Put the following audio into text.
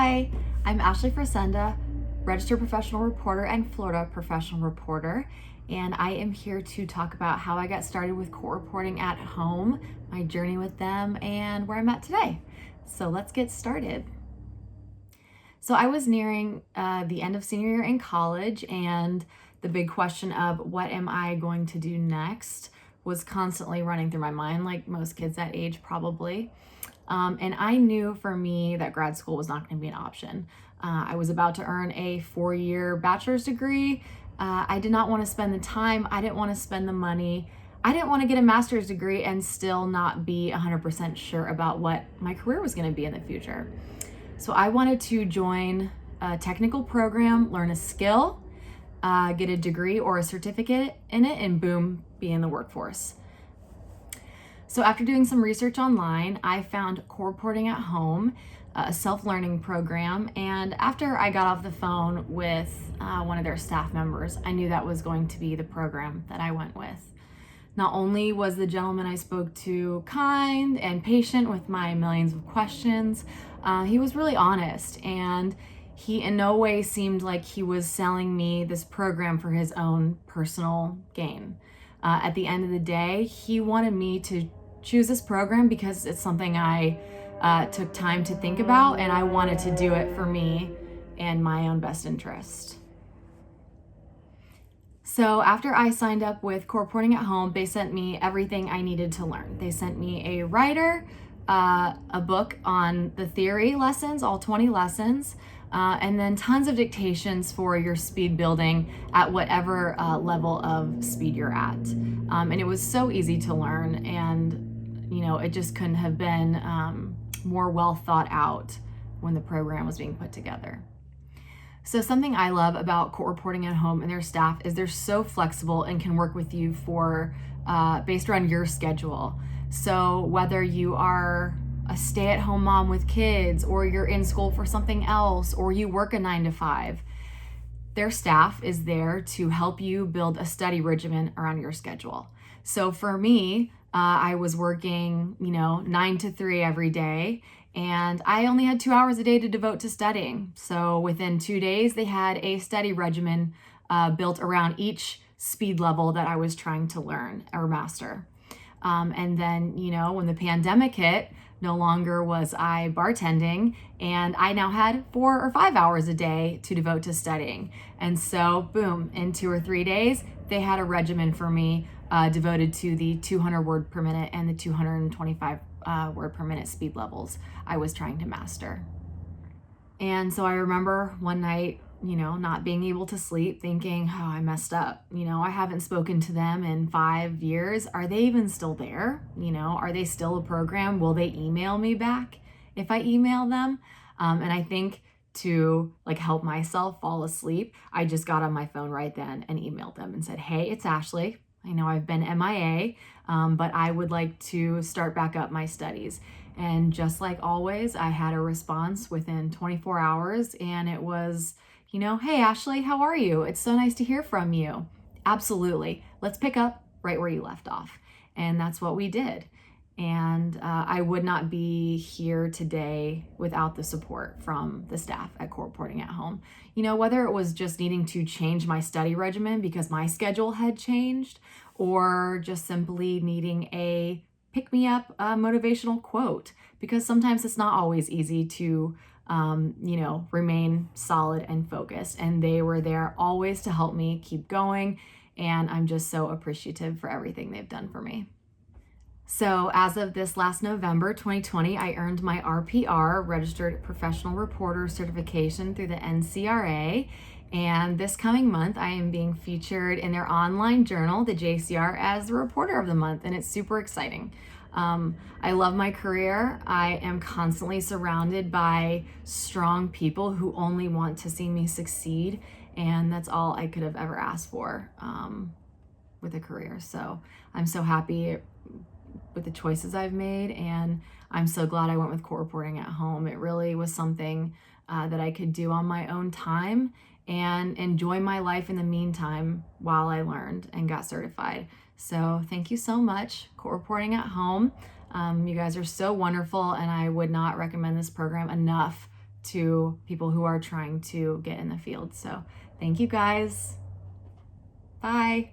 Hi, I'm Ashley Frisenda, registered professional reporter and Florida professional reporter, and I am here to talk about how I got started with court reporting at home, my journey with them, and where I'm at today. So let's get started. So I was nearing the end of senior year in college, and the big question of what am I going to do next was constantly running through my mind, like most kids that age probably. And I knew for me that grad school was not going to be an option. I was about to earn a 4-year bachelor's degree. I did not want to spend the time. I didn't want to spend the money. I didn't want to get a master's degree and still not be 100% sure about what my career was going to be in the future. So I wanted to join a technical program, learn a skill, get a degree or a certificate in it, and boom, be in the workforce. So after doing some research online, I found Court Reporting at Home, a self-learning program, and after I got off the phone with one of their staff members, I knew that was going to be the program that I went with. Not only was the gentleman I spoke to kind and patient with my millions of questions, he was really honest, and he in no way seemed like he was selling me this program for his own personal gain. At the end of the day, he wanted me to choose this program because it's something I took time to think about, and I wanted to do it for me and my own best interest. So after I signed up with Court Reporting at Home, they sent me everything I needed to learn. They sent me a writer, a book on the theory lessons, all 20 lessons, and then tons of dictations for your speed building at whatever level of speed you're at. And it was so easy to learn, and it just couldn't have been more well thought out when the program was being put together. So something I love about Court Reporting at Home and their staff is they're so flexible and can work with you for based around your schedule. So whether you are a stay-at-home mom with kids, or you're in school for something else, or you work a 9 to 5, their staff is there to help you build a study regimen around your schedule. So for me, I was working, 9 to 3 every day, and I only had 2 hours a day to devote to studying. So within 2 days, they had a study regimen built around each speed level that I was trying to learn or master. And then, when the pandemic hit, no longer was I bartending, and I now had 4 or 5 hours a day to devote to studying. And so, boom, in 2 or 3 days, they had a regimen for me devoted to the 200 word per minute and the 225 word per minute speed levels I was trying to master. And so I remember one night, not being able to sleep, thinking, oh, I messed up. I haven't spoken to them in 5 years. Are they even still there? Are they still a program? Will they email me back if I email them? And I think to help myself fall asleep, I just got on my phone right then and emailed them and said, hey, it's Ashley. I know I've been MIA, but I would like to start back up my studies. And just like always, I had a response within 24 hours, and it was, hey, Ashley, how are you? It's so nice to hear from you. Absolutely. Let's pick up right where you left off. And that's what we did. And I would not be here today without the support from the staff at Court Reporting at Home. Whether it was just needing to change my study regimen because my schedule had changed, or just simply needing a pick-me-up motivational quote, because sometimes it's not always easy to remain solid and focused. And they were there always to help me keep going. And I'm just so appreciative for everything they've done for me. So as of this last November 2020, I earned my RPR, Registered Professional Reporter certification through the NCRA. And this coming month, I am being featured in their online journal, the JCR, as the Reporter of the Month, and it's super exciting. I love my career. I am constantly surrounded by strong people who only want to see me succeed, and that's all I could have ever asked for with a career. So I'm so happy with the choices I've made, and I'm so glad I went with Court Reporting at Home. It really was something that I could do on my own time and enjoy my life in the meantime while I learned and got certified. So thank you so much, Court Reporting at Home. You guys are so wonderful, and I would not recommend this program enough to people who are trying to get in the field. So thank you guys. Bye.